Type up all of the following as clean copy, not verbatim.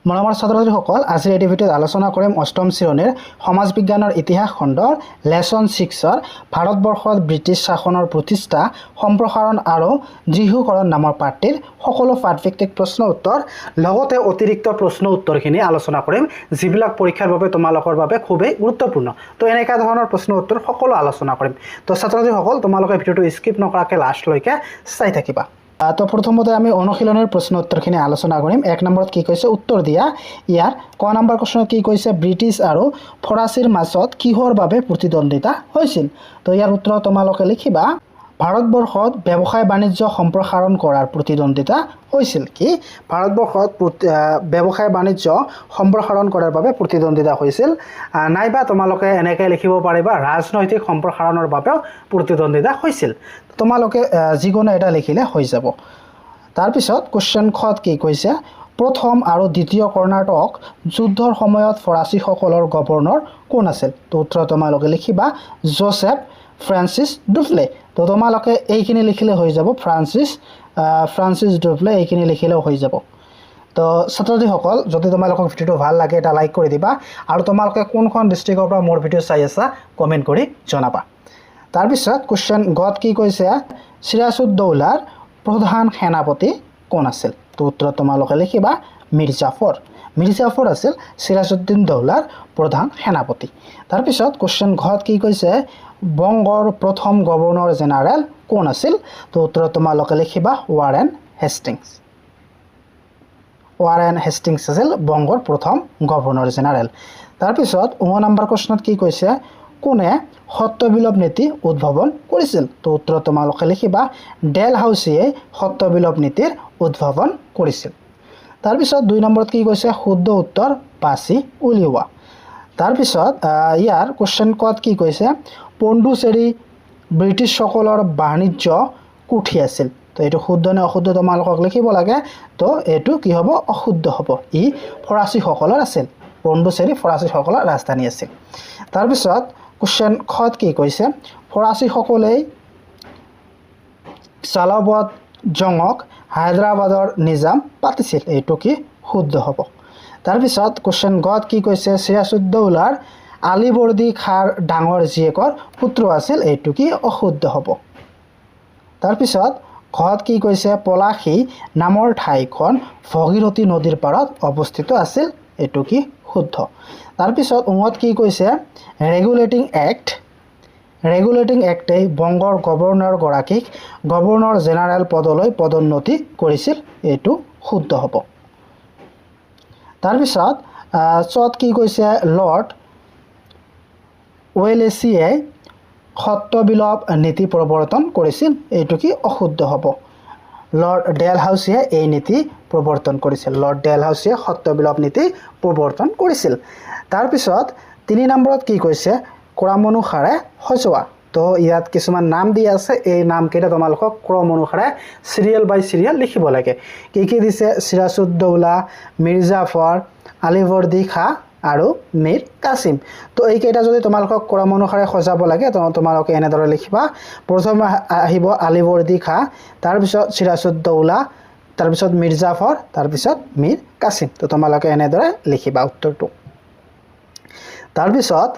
মৰমৰ ছাত্ৰ-ছাত্ৰীসকল, আজিৰ এই ভিডিঅ'ত আলোচনা কৰিম অষ্টম শ্ৰেণীৰ সমাজ বিজ্ঞানৰ ইতিহাস খণ্ডৰ লেছন 6ৰ ভাৰতবৰ্ষত ব্ৰিটিছ শাসনৰ প্ৰতিষ্ঠা, সম্প্ৰসাৰণ আৰু দৃঢ়ীকৰণ নামৰ পাঠটিৰ সকলো পাঠভিত্তিক প্ৰশ্ন উত্তৰ লগতে অতিৰিক্ত প্ৰশ্ন উত্তৰখিনি আলোচনা কৰিম, যিবিলাক পৰীক্ষাৰ বাবে তোমালোকৰ বাবে খুবেই গুৰুত্বপূৰ্ণ। তো এনেকুৱা ধৰণৰ প্ৰশ্ন উত্তৰ সকলো আলোচনা কৰিম। তো ছাত্ৰ-ছাত্ৰীসকল, তোমালোকে ভিডিঅ'টো স্কিপ নকৰাকৈ লাষ্টলৈকে চাই থাকিবা। তো প্ৰথমতে আমি অনুশীলনৰ প্ৰশ্ন উত্তৰখিনি আলোচনা কৰিম। 1 নম্বৰত কি কৈছে উত্তৰ দিয়া। ইয়াৰ ক নম্বৰ প্ৰশ্নত কি কৈছে ব্ৰিটিছ আৰু ফৰাচীৰ মাজত কিহৰ বাবে প্ৰতিদ্বন্দ্বিতা হৈছিল। তো ইয়াৰ উত্তৰ তোমালোকে লিখিবা ভাৰতবৰ্ষত ব্যৱসায় বাণিজ্য সম্প্ৰসাৰণ কৰাৰ প্ৰতিদ্বন্দ্বিতা হৈছিল। কি ভাৰতবৰ্ষত ব্যৱসায় বাণিজ্য সম্প্ৰসাৰণ কৰাৰ বাবে প্ৰতিদ্বন্দ্বিতা হৈছিল, নাইবা তোমালোকে এনেকৈ লিখিব পাৰিবা ৰাজনৈতিক সম্প্ৰসাৰণৰ বাবেও প্ৰতিদ্বন্দ্বিতা হৈছিল। তোমালোকে যিকোনো এটা লিখিলে হৈ যাব। তাৰপিছত কুৱেশ্যন খত কি কৈছে প্ৰথম আৰু দ্বিতীয় কৰ্ণাটক যুদ্ধৰ সময়ত ফৰাচীসকলৰ গভৰ্ণৰ কোন আছিল। তো উত্তৰ তোমালোকে লিখিবা জোচেফ ফ্ৰান্সিছ ডুফ্লে। তো তোমালোকে এইখিনি লিখিলে হৈ যাব, ফ্ৰান্সিছ ডুফ্লে এইখিনি লিখিলেও হৈ যাব। তো ছাত্ৰ-ছাত্ৰীসকল, যদি তোমালোকক ভিডিঅ'টো ভাল লাগে এটা লাইক কৰি দিবা আৰু তোমালোকে কোনখন ডিষ্ট্ৰিক্টৰ পৰা মোৰ ভিডিঅ' চাই আছা কমেণ্ট কৰি জনাবা। তাৰপিছত কুৱেশ্যন গত কি কৈছে চিৰাজউদ্দৌলাৰ প্ৰধান সেনাপতি কোন আছিল। তো উত্তৰ তোমালোকে লিখিবা মিৰ্জাফৰ আছিল চিৰাজউদ্দৌলাৰ প্ৰধান সেনাপতি। তাৰপিছত কুৱেশ্যন ঘত কি কৈছে বংগৰ প্ৰথম গভৰ্ণৰ জেনেৰেল কোন আছিল। তো উত্তৰ তোমালোকে লিখিবা ৱাৰেন হেষ্টিংছ আছিল বংগৰ প্ৰথম গভৰ্ণৰ জেনেৰেল। তাৰপিছত 9 নম্বৰ প্ৰশ্নত কি কৈছে কোনে সত্যবিলোপ নীতি উদ্ভাৱন কৰিছিল। তো উত্তৰ তোমালোকে লিখিবা ডেলহাউছিয়ে সত্যবিলোপ নীতিৰ উদ্ভাৱন কৰিছিল। তাৰপিছত 2 নম্বৰত কি কৈছে শুদ্ধ উত্তৰ বাছি উলিওৱা। তাৰপিছত ইয়াৰ কুৱেশ্যন কত কি কৈছে পণ্ডিচেৰী ব্ৰিটিছসকলৰ বাণিজ্য কুঠি আছিল। তো এইটো শুদ্ধ নে অশুদ্ধ তোমালোকক লিখিব লাগে। তো এইটো কি হ'ব অশুদ্ধ হ'ব, ই ফৰাচীসকলৰ আছিল। পণ্ডিচেৰী ফৰাচীসকলৰ ৰাজধানী আছিল। তাৰপিছত কুৱেশ্যন খত কি কৈছে ফৰাচীসকলেই চালাবত জঙক হায়দৰাবাদৰ নিজাম পাতিছিল। এইটো কি শুদ্ধ হ'ব। তাৰপিছত কুৱেশ্যন গত কি কৈছে চিৰাজউদ্দৌলাৰ আলীবৰ্দী খাৰ ডাঙৰ জীয়েকৰ পুত্ৰ আছিল। এইটো কি অশুদ্ধ হ'ব। তাৰপিছত ঘত কি কৈছে পলাশী নামৰ ঠাইখন ভগীৰথী নদীৰ পাৰত অৱস্থিত আছিল। এইটো কি শুদ্ধ। তাৰপিছত উঙত কি কৈছে ৰেগুলেটিং এক্টে বংগৰ গভৰ্ণৰগৰাকীক গভৰ্ণৰ জেনেৰেল পদলৈ পদোন্নতি কৰিছিল। এইটো শুদ্ধ হ'ব। তাৰপিছত চত কি কৈছে লৰ্ড ৱেলেছিয়ে সত্যবিলোপ নীতি প্ৰৱৰ্তন কৰিছিল। এইটো কি অশুদ্ধ হ'ব। লৰ্ড ডেলহাউছিয়ে এই নীতি প্ৰৱৰ্তন কৰিছিল। লৰ্ড ডেলহাউছিয়ে সত্যবিলোপ নীতি প্ৰৱৰ্তন কৰিছিল। তাৰপিছত 3 নম্বৰত কি কৈছে ক্ৰম অনুসাৰে সজোৱা। তো ইয়াত কিছুমান নাম দি আছে, এই নামকেইটা তোমালোকক ক্ৰম অনুসাৰে চিৰিয়েল বাই চিৰিয়েল লিখিব লাগে। কি দিছে চিৰাজউদ্দৌলা, মিৰ্জাফৰ, আলীবৰ্দী খাঁ আৰু মীৰ কাছিম। তো এইকেইটা যদি তোমালোকক ক্ৰম অনুসাৰে সজাব লাগে তোমালোকে এনেদৰে লিখিবা প্ৰথমে আহিব আলীবৰ্দী খাঁ, তাৰপিছত চিৰাজউদ্দৌলা, তাৰপিছত মিৰ্জাফৰ, তাৰপিছত মীৰ কাছিম। তো তোমালোকে এনেদৰে লিখিবা উত্তৰটো। তাৰপিছত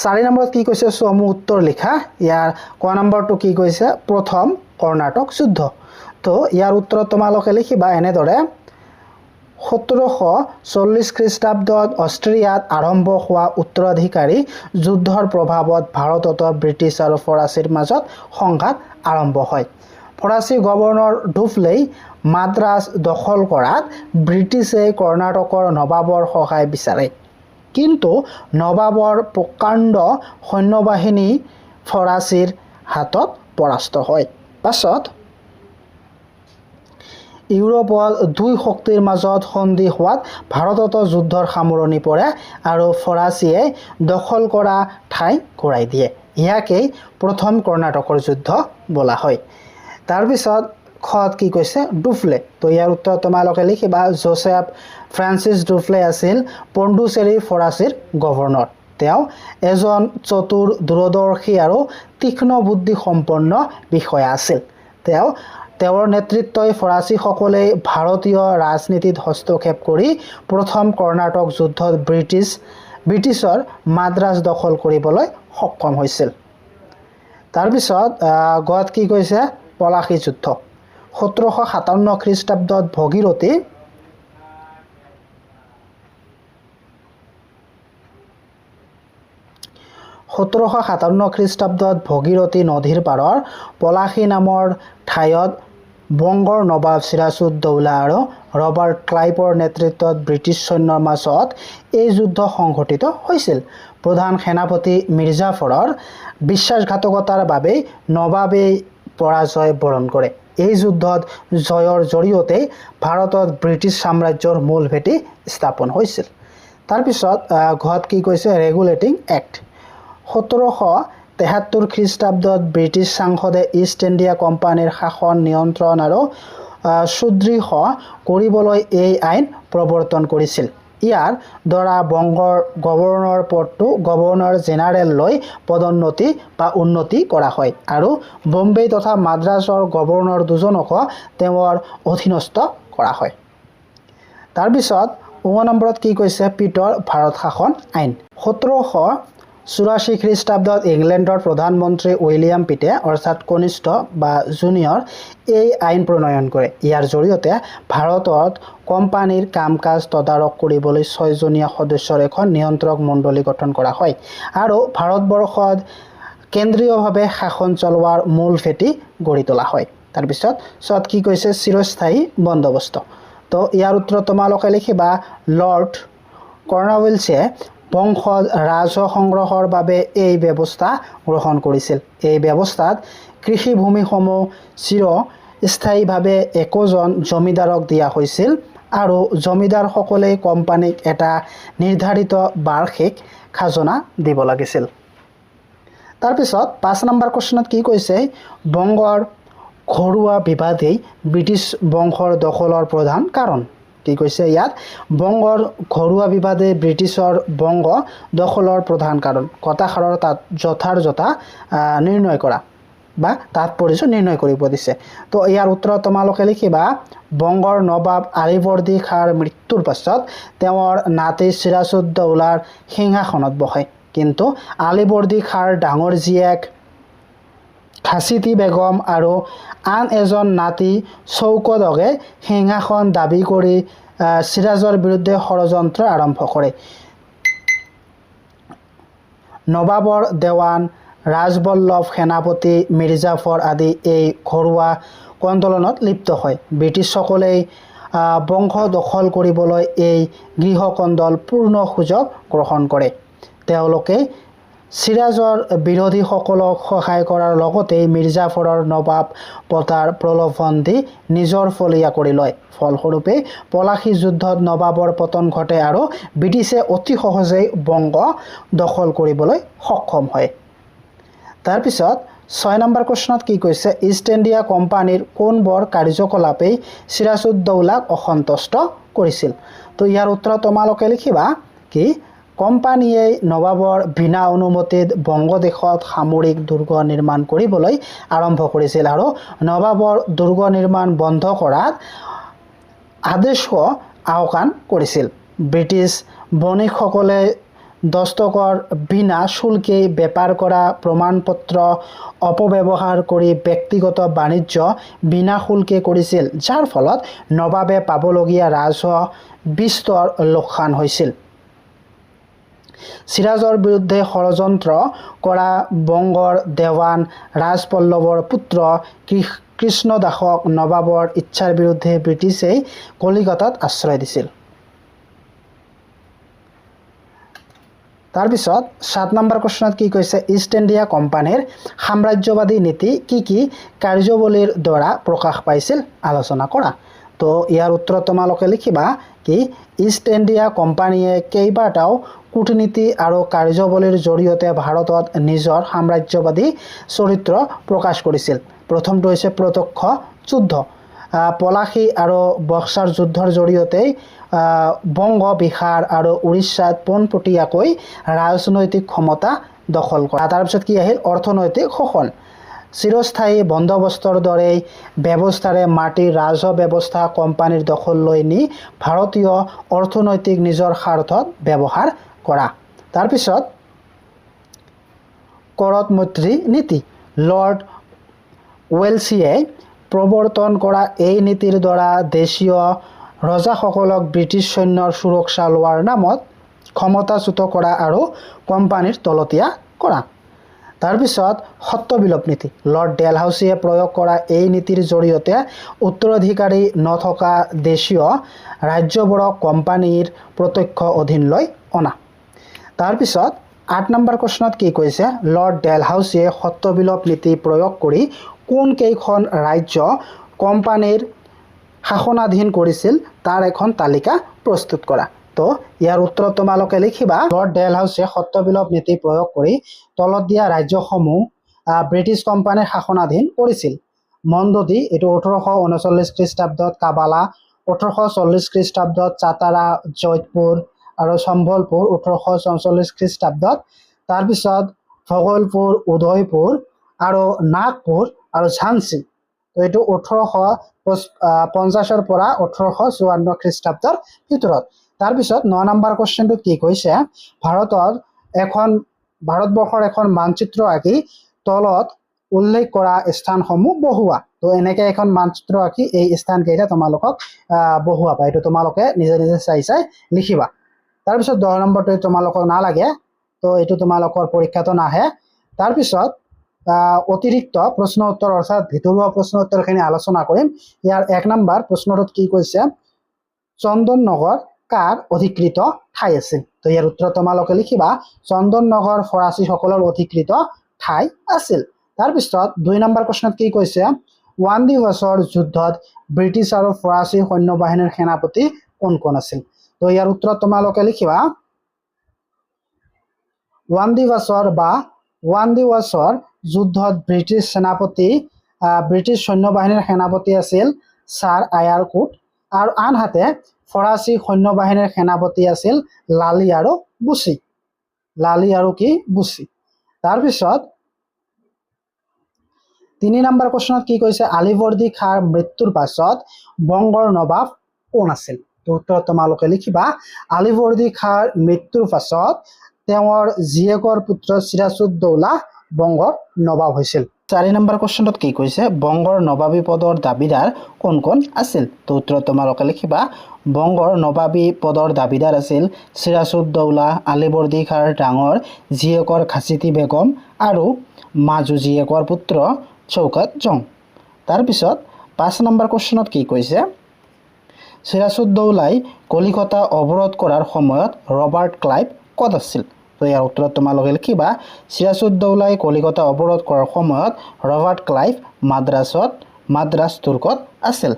4 নম্বৰত কি কৈছে চমু উত্তৰ লিখা। ইয়াৰ ক নম্বৰটো কি কৈছে প্ৰথম কৰ্ণাটক যুদ্ধ। তো ইয়াৰ উত্তৰত তোমালোকে লিখিবা এনেদৰে 1740 খ্ৰীষ্টাব্দত অষ্ট্ৰিয়াত আৰম্ভ হোৱা উত্তৰাধিকাৰী যুদ্ধৰ প্ৰভাৱত ভাৰতত ব্ৰিটিছ আৰু ফৰাচীৰ মাজত সংঘাত আৰম্ভ হয়। ফৰাচী গভৰ্ণৰ ডুফ্লেই মাদ্ৰাজ দখল কৰাত ব্ৰিটিছে কৰ্ণাটকৰ নবাবৰ সহায় বিচাৰে, কিন্তু নবাবৰ প্ৰকাণ্ড সৈন্যবাহিনী ফৰাচীৰ হাতত পৰাস্ত হয়। পাছত ইউৰোপত দুই শক্তিৰ মাজত সন্ধি হোৱাত ভাৰতত যুদ্ধৰ সামৰণি পৰে আৰু ফৰাচীয়ে দখল কৰা ঠাই ঘূৰাই দিয়ে। ইয়াকেই প্ৰথম কৰ্ণাটকৰ যুদ্ধ বোলা হয়। তাৰপিছত খত কি কৈছে ডুফ্লে। তো ইয়াৰ উত্তৰ তোমালোকে লিখিবা জোচেফ ফ্ৰান্সিছ ডুফ্লে আছিল পণ্ডিচেৰী ফৰাচীৰ গভৰ্ণৰ। তেওঁ এজন চতুৰ দূৰদৰ্শী আৰু তীক্ষ্ণ বুদ্ধি সম্পন্ন বিষয়া আছিল। তেওঁ তেওঁৰ নেতৃত্বই ফৰাচীসকলে ভাৰতীয় ৰাজনীতিত হস্তক্ষেপ কৰি প্ৰথম কৰ্ণাটক যুদ্ধত ব্ৰিটিছৰ মাদ্ৰাজ দখল কৰিবলৈ সক্ষম হৈছিল। তাৰপিছত গত কি কৈছে পলাশী যুদ্ধ 1757 খ্ৰীষ্টাব্দত ভগীৰথী নদীৰ পাৰৰ পলাশী নামৰ ঠাইত বংগৰ নবাব চিৰাজউদ্দৌলা আৰু ৰবাৰ্ট ক্লাইভৰ নেতৃত্বত ব্ৰিটিছ সৈন্যৰ মাজত এই যুদ্ধ সংঘটিত হৈছিল। প্ৰধান সেনাপতি মিৰ্জাফৰৰ বিশ্বাসঘাতকতাৰ বাবে নবাবে পৰাজয় বৰণ কৰে। এই যুদ্ধত জয়ৰ জৰিয়তে ভাৰতত ব্ৰিটিছ সাম্ৰাজ্যৰ মূল ভেটি স্থাপন হৈছিল। তাৰপিছত ঘত কি কৈছে ৰেগুলেটিং এক্ট 1773 খ্ৰীষ্টাব্দত ব্ৰিটিছ সাংসদে ইষ্ট ইণ্ডিয়া কোম্পানীৰ শাসন নিয়ন্ত্ৰণ আৰু সুদৃঢ় কৰিবলৈ এই আইন প্ৰৱৰ্তন কৰিছিল। ইয়াৰ দ্বাৰা বংগৰ গভৰ্ণৰ পদটো গভৰ্ণৰ জেনেৰেললৈ পদোন্নতি বা উন্নতি কৰা হয় আৰু বম্বে তথা মাদ্ৰাজৰ গভৰ্ণৰ দুজনকো তেওঁৰ অধীনস্থ কৰা হয়। তাৰপিছত 9 নম্বৰত কি কৈছে পিটৰ ভাৰত শাসন আইন 1784 খ্ৰীষ্টাব্দত ইংলেণ্ডৰ প্ৰধানমন্ত্ৰী উইলিয়াম পিটে অৰ্থাৎ কনিষ্ঠ বা জুনিয়ৰ এই আইন প্ৰণয়ন কৰে। ইয়াৰ জৰিয়তে ভাৰতত কোম্পানীৰ কাম-কাজ তদাৰক কৰিবলৈ 6জনীয়া সদস্যৰ এখন নিয়ন্ত্ৰক মণ্ডলী গঠন কৰা হয় আৰু ভাৰতবৰ্ষত কেন্দ্ৰীয়ভাৱে শাসন চলোৱাৰ মূল ভেটি গঢ়ি তোলা হয়। তাৰপিছত কি কৈছে চিৰস্থায়ী বন্দোবস্ত। তো ইয়াৰ উত্তৰ তোমালোকে লিখিবা লৰ্ড কৰ্ণৱালিছে বংশত ৰাজহ সংগ্ৰহৰ বাবে এই ব্যৱস্থা গ্ৰহণ কৰিছিল। এই ব্যৱস্থাত কৃষিভূমিসমূহ চিৰস্থায়ীভাৱে একোজন জমিদাৰক দিয়া হৈছিল আৰু জমিদাৰসকলে কোম্পানীক এটা নিৰ্ধাৰিত বাৰ্ষিক খাজনা দিব লাগিছিল। তাৰপিছত 5 নম্বৰ কুৱেশ্যনত কি কৈছে বংগৰ ঘৰুৱা বিবাদেই ব্ৰিটিছ বংশৰ দখলৰ প্ৰধান কাৰণ। কি কৈছে ইয়াত বংগৰ ঘৰুৱা বিবাদে ব্ৰিটিছৰ বংগ দখলৰ প্ৰধান কাৰণ। কথাষাৰৰ তাত যথাযথতা নিৰ্ণয় কৰা বা তাৎপৰ্য নিৰ্ণয় কৰিব দিছে। তো ইয়াৰ উত্তৰ তোমালোকে লিখিবা বংগৰ নবাব আলীবৰ্দী খাঁৰ মৃত্যুৰ পাছত তেওঁৰ নাতি চিৰাজউদ্দৌলাৰ সিংহাসনত বহে, কিন্তু আলীবৰ্দী খাঁৰ ডাঙৰ জীয়েক খাচিতি বেগম আৰু আন এজন নাতি চৌকদগে সিংহাসন দাবী কৰি চিৰাজৰ বিৰুদ্ধে ষড়যন্ত্ৰ আৰম্ভ কৰে। নবাবৰ দেৱান ৰাজবল্লভ সেনাপতি মিৰ্জাফৰ আদি এই ঘৰুৱা আন্দোলনত লিপ্ত হয়। ব্ৰিটিছসকলে বংশ দখল কৰিবলৈ এই গৃহকন্দল পূৰ্ণ সুযোগ গ্ৰহণ কৰে। তেওঁলোকে চিৰাজৰ বিৰোধীসকলক সহায় কৰাৰ লগতে মিৰ্জাফৰৰ নবাব পতাৰ প্ৰলোভন দি নিজৰ ফলীয়া কৰি লয়। ফলস্বৰূপে পলাশী যুদ্ধত নবাবৰ পতন ঘটে আৰু ব্ৰিটিছে অতি সহজেই বংগ দখল কৰিবলৈ সক্ষম হয়। তাৰপিছত 6 নম্বৰ কুৱেশ্যনত কি কৈছে ইষ্ট ইণ্ডিয়া কোম্পানীৰ কোনবোৰ কাৰ্যকলাপেই চিৰাজউদ্দৌলাক অসন্তুষ্ট কৰিছিল। তো ইয়াৰ উত্তৰ তোমালোকে লিখিবা কি কোম্পানীয়ে নবাবৰ বিনা অনুমতিত বংগদেশত সামৰিক দুৰ্গ নিৰ্মাণ কৰিবলৈ আৰম্ভ কৰিছিল আৰু নবাবৰ দুৰ্গ নিৰ্মাণ বন্ধ কৰাত আদেশো আওকাণ কৰিছিল। ব্ৰিটিছ বণিকসকলে দস্তকৰ বিনা শুল্কে বেপাৰ কৰা প্ৰমাণপত্ৰ অপব্যৱহাৰ কৰি ব্যক্তিগত বাণিজ্য বিনা শুল্কে কৰিছিল, যাৰ ফলত নবাবে পাবলগীয়া ৰাজহ বিস্তৰ লোকসান হৈছিল। চিৰাজৰ বিৰুদ্ধে ষড়যন্ত্ৰ কৰা বংগৰ দেৱান ৰাজপল্লৱৰ পুত্ৰ কৃষ্ণদাসক নবাবৰ ইচ্ছাৰ বিৰুদ্ধে ব্ৰিটিছে কলিকতাত আশ্ৰয় দিছিল। তাৰপিছত 7 নম্বৰ কুৱেশ্যনত কি কৈছে ইষ্ট ইণ্ডিয়া কোম্পানীৰ সাম্ৰাজ্যবাদী নীতি কি কাৰ্যৱলীৰ দ্বাৰা প্ৰকাশ পাইছিল আলোচনা কৰা। তো ইয়াৰ উত্তৰ তোমালোকে লিখিবা কি ইষ্ট ইণ্ডিয়া কোম্পানীয়ে কেইবাটাও কূটনীতি আৰু কাৰ্যৱলীৰ জৰিয়তে ভাৰতত নিজৰ সাম্ৰাজ্যবাদী চৰিত্ৰ প্ৰকাশ কৰিছিল। প্ৰথমটো হৈছে প্ৰত্যক্ষ যুদ্ধ। পলাশী আৰু বক্সাৰ যুদ্ধৰ জৰিয়তে বংগ বিহাৰ আৰু উৰিষ্যাত পোনপটীয়াকৈ ৰাজনৈতিক ক্ষমতা দখল কৰা। তাৰপিছত কি আহিল অৰ্থনৈতিক শোষণ। চিৰস্থায়ী বন্দোবস্তৰ দৰেই ব্যৱস্থাৰে মাটিৰ ৰাজহ ব্যৱস্থা কোম্পানীৰ দখললৈ নি ভাৰতীয় অৰ্থনৈতিক নিজৰ স্বাৰ্থত ব্যৱহাৰ কৰা। তাৰপিছত কৰত মৈত্ৰী নীতি। লৰ্ড ৱেলছিয়ে প্ৰৱৰ্তন কৰা এই নীতিৰ দ্বাৰা দেশীয় ৰজাসকলক ব্ৰিটিছ সৈন্যৰ সুৰক্ষা লোৱাৰ নামত ক্ষমতাচ্যুত কৰা আৰু কোম্পানীৰ তলতীয়া কৰা। তাৰপিছত সত্ত্ববিলোপ নীতি। লৰ্ড ডেলহাউছিয়ে প্ৰয়োগ কৰা এই নীতিৰ জৰিয়তে উত্তৰাধিকাৰী নথকা দেশীয় ৰাজ্যবোৰক কোম্পানীৰ প্ৰত্যক্ষ অধীনলৈ অনা। তাৰপিছত 8 নম্বৰ প্ৰশ্নত কি কৈছে? লৰ্ড ডেলহাউছিয়ে সত্ত্ববিলোপ নীতি প্ৰয়োগ কৰি কোন কেইখন ৰাজ্য কোম্পানীৰ শাসনাধীন কৰিছিল তাৰ এখন তালিকা প্ৰস্তুত কৰা। তো ইয়াৰ উত্তৰ তোমালোকে লিখিবা। লৰ্ড ডেলহাউছিয়ে সত্ত্ববিলোপ নীতি প্ৰয়োগ কৰি তলত দিয়া ৰাজ্যসমূহ ব্ৰিটিছ কোম্পানীৰ শাসনাধীন কৰিছিল। মন্দোদী, এইটো 1839 খ্ৰীষ্টাব্দত, কাবালা 1840 খ্ৰীষ্টাব্দত, চাতাৰা, জয়পুৰ আৰু সম্বলপুৰ 1844 খ্ৰীষ্টাব্দত, তাৰপিছত ভগলপুৰ, উদয়পুৰ আৰু নাগপুৰ আৰু ঝান্সী, তো এইটো 1850 পৰা 1854 খ্ৰীষ্টাব্দৰ ভিতৰত। তাৰপিছত 9 নম্বৰ কুৱেশ্যনটো কি কৈছে? ভাৰতবৰ্ষৰ এখন মানচিত্ৰ আঁকি তলত উল্লেখ কৰা স্থানসমূহ বহুৱা। তো এনেকৈ এখন মানচিত্ৰ আঁকি এই স্থানকেইটা তোমালোকক বহুৱাবা। এইটো তোমালোকে নিজে নিজে চাই লিখিবা। তাৰপিছত 10 নম্বৰটো তোমালোকক নালাগে, তো এইটো তোমালোকৰ পৰীক্ষাটো নাহে। তাৰপিছত অতিৰিক্ত প্ৰশ্ন উত্তৰ অৰ্থাৎ ভিতৰুৱা প্ৰশ্ন উত্তৰখিনি আলোচনা কৰিম। ইয়াৰ 1 নম্বৰ প্ৰশ্নটোত কি কৈছে? চন্দন নগৰ কাৰ অধিকৃত ঠাই আছিল? তো ইয়াৰ উত্তৰ তোমালোকে লিখিবা। চন্দন নগৰ ফৰাচীসকলৰ অধিকৃত ঠাই আছিল। তাৰপিছত 2 নম্বৰ প্ৰশ্নত কি কৈছে? ওৱান-দি-ৱাছৰ যুদ্ধত ব্ৰিটিছ আৰু ফৰাচী সৈন্যবাহিনীৰ সেনাপতি কোন কোন আছিল? তো ইয়াৰ উত্তৰ তোমালোকে লিখিবা। ওৱান-দি-ৱাছৰ যুদ্ধত ব্ৰিটিছ সৈন্যবাহিনীৰ সেনাপতি আছিল ছাৰ আয়াৰকুট, আৰু আনহাতে ফৰাচী সৈন্যবাহিনীৰ সেনাপতি আছিল লালি আৰু বুচি। তাৰপিছত 3 নম্বৰ প্ৰশ্নত কি কৈছে? আলীবৰ্দী খাঁৰ মৃত্যুৰ পাছত বংগৰ নবাব কোন আছিল? তো উত্তৰ তোমালোকে লিখিবা। আলীবৰ্দী খাঁৰ মৃত্যুৰ পাছত তেওঁৰ জীয়েকৰ পুত্ৰ চিৰাজউদ্দৌলা বংগৰ নবাব হৈছিল। 4 নম্বৰ কুৱেশ্যনটোত কি কৈছে? বংগৰ নবাবী পদৰ দাবীদাৰ কোন কোন আছিল? তো উত্তৰ তোমালোকে লিখিবা। বংগৰ নবাবী পদৰ দাবীদাৰ আছিল চিৰাজউদ্দৌলা, আলীবৰ্দী খাঁৰ ডাঙৰ জীয়েকৰ খাচিতি বেগম আৰু মাজু জীয়েকৰ পুত্ৰ চৌকাত জং। তাৰপিছত 5 নম্বৰ কুৱেশ্যনত কি কৈছে? চিৰাজউদ্দৌলাই কলিকতা অৱৰোধ কৰাৰ সময়ত ৰবাৰ্ট ক্লাইভ ক'ত আছিল? তো ইয়াৰ উত্তৰত তোমালোকে লিখিবা। চিৰাজউদ্দৌলাই কলিকতা অৱৰোধ কৰাৰ সময়ত ৰবাৰ্ট ক্লাইভ মাদ্ৰাজ দুৰ্গত আছিল।